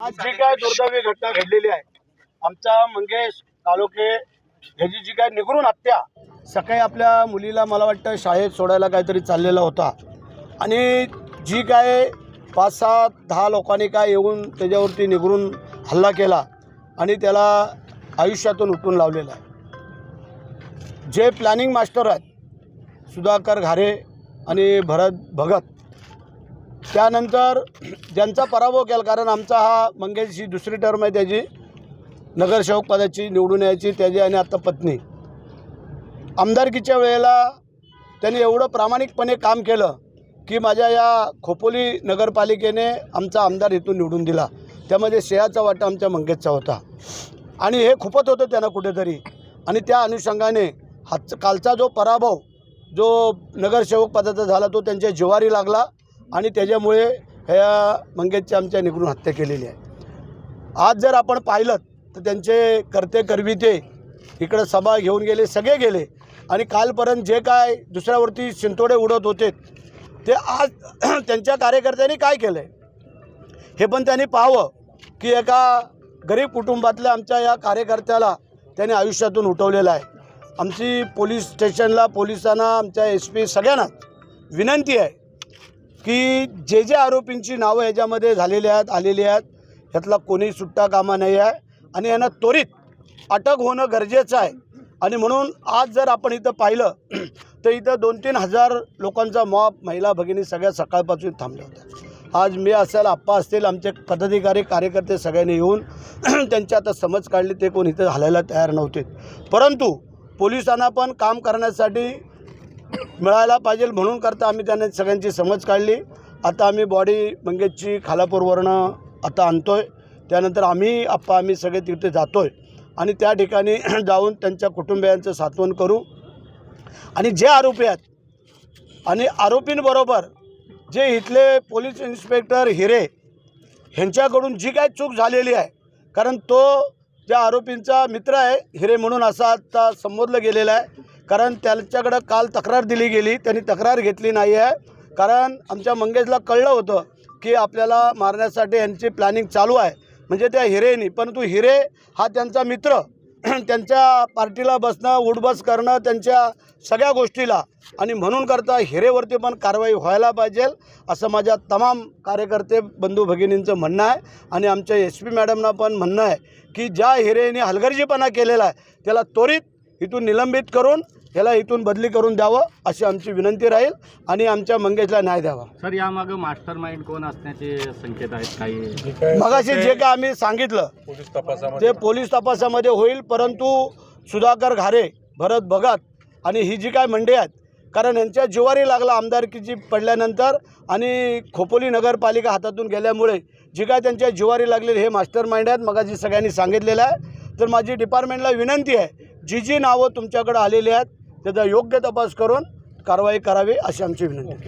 आज जी काय दुर्दैवी घटना घडलेली आहे, आमचा मंगेश तालुके ह्याची जी काय निगरून हत्या, सकाळी आपल्या मुलीला मला वाटतं शाळेत सोडायला काहीतरी चाललेला होता आणि जी काय 5-10 लोकांनी काय येऊन त्याच्यावरती निगरून हल्ला केला आणि त्याला आयुष्यातून उठून लावलेला आहे। जे प्लॅनिंग मास्टर आहेत सुधाकर घारे आणि भरत भगत, त्यानंतर ज्यांचा पराभव केला, कारण आमचा हा मंगेशची दुसरी टर्म आहे त्याची नगरसेवक पदाची निवडून यायची, त्याची आणि आता पत्नी। आमदारकीच्या वेळेला त्यांनी एवढं प्रामाणिकपणे काम केलं की माझ्या या खोपोली नगरपालिकेने आमचा आमदार इथून निवडून दिला, त्यामध्ये श्रेयाचा वाटा आमच्या मंगेशचा होता आणि हे खुपत होतं त्यांना कुठेतरी। आणि त्या अनुषंगाने कालचा जो पराभव जो नगरसेवक पदाचा झाला तो त्यांच्या जिवारी लागला आणि त्याच्यामुळे ह्या मंगेशची आमच्या निगरून हत्या केलेली आहे। आज जर आपण पाहिलं तर त्यांचे करते करविते इकडं सभा घेऊन गेले, सगळे गेले आणि कालपर्यंत जे काय दुसऱ्यावरती शिंतोडे उडत होते ते आज त्यांच्या कार्यकर्त्यांनी काय केलं आहे हे पण त्यांनी पाहावं की एका गरीब कुटुंबातल्या आमच्या या कार्यकर्त्याला त्यांनी आयुष्यातून उठवलेलं आहे। आमची पोलीस स्टेशनला, पोलिसांना, आमच्या SP सगळ्यांना विनंती आहे की जे जे आरोपींची नावं ह्याच्यामध्ये झालेली आहेत, आलेली आहेत, ह्यातला कोणी सुट्टा कामा नाही आहे आणि यांना त्वरित अटक होणं गरजेचं आहे। आणि म्हणून आज जर आपण इथं पाहिलं तर इथं 2-3 हजार लोकांचा मॉब, महिला भगिनी सगळ्या सकाळपासून थांबल्या होत्या। आज मी असेल, आप्पा असतील, आमचे पदाधिकारी कार्यकर्ते सगळ्यांनी येऊन त्यांची आता समज काढली, ते कोण इथं हलायला तयार नव्हते, परंतु पोलिसांना पण काम करण्यासाठी मिळायला पाहिजे म्हणून करता आम्ही त्यांना सगळ्यांची समज काढली। आता आम्ही बॉडी मंगेशची खालापूरवरनं आता आणतो आहे, त्यानंतर आम्ही सगळे तिथे जातो आहे आणि त्या ठिकाणी जाऊन त्यांच्या कुटुंबियांचं सांत्वन करू आणि जे आरोपी आहेत आणि आरोपींबरोबर जे इथले पोलीस इन्स्पेक्टर हिरे ह्यांच्याकडून जी काय चूक झालेली आहे, कारण तो ज्या आरोपींचा मित्र आहे हिरे म्हणून असा आता संबोधलं गेलेलं आहे, कारण त्याच्याकडं काल तक्रार दिली गेली, त्यांनी तक्रार घेतली नाही आहे, कारण आमच्या मंगेशला कळलं होतं की आपल्याला मारण्यासाठी यांची प्लॅनिंग चालू आहे म्हणजे त्या हिरेनी, परंतु हिरे हा त्यांचा मित्र, त्यांच्या पार्टीला बसणं, उठबस करणं, त्यांच्या सगळ्या गोष्टीला, आणि म्हणून करता हिरेवरती पण कारवाई व्हायला पाहिजे असं माझ्या तमाम कार्यकर्ते बंधू भगिनींचं म्हणणं आहे। आणि आमच्या SP मॅडमना पण म्हणणं आहे की ज्या हिरेने हलगर्जीपणा केलेला आहे त्याला त्वरित इथून निलंबित करून याला इथून बदली करून द्यावं अशी आमची विनंती राहील आणि आमच्या मंगेशला न्याय द्यावा। सर, यामागे मास्टर माइंड कोण असण्याचे संकेत आहेत काही? मगाशी जे काय आम्ही सांगितलं ते पोलीस तपासामध्ये होईल, परंतु सुधाकर घारे, भरत भगत आणि ही जी काय मंडळी आहेत, कारण यांच्या जिवारी लागला आमदारकीची पडल्यानंतर आणि खोपोली नगरपालिका हातातून गेल्यामुळे जी काय त्यांच्या जिवारी लागलेले हे मास्टर माइंड आहेत, मगाशी सगळ्यांनी सांगितलेलं आहे। तर माझी डिपार्टमेंटला विनंती आहे जी नावं तुमच्याकडे आलेली आहेत त्याचा योग्य तपास करून कारवाई करावी अशी आमची विनंती आहे।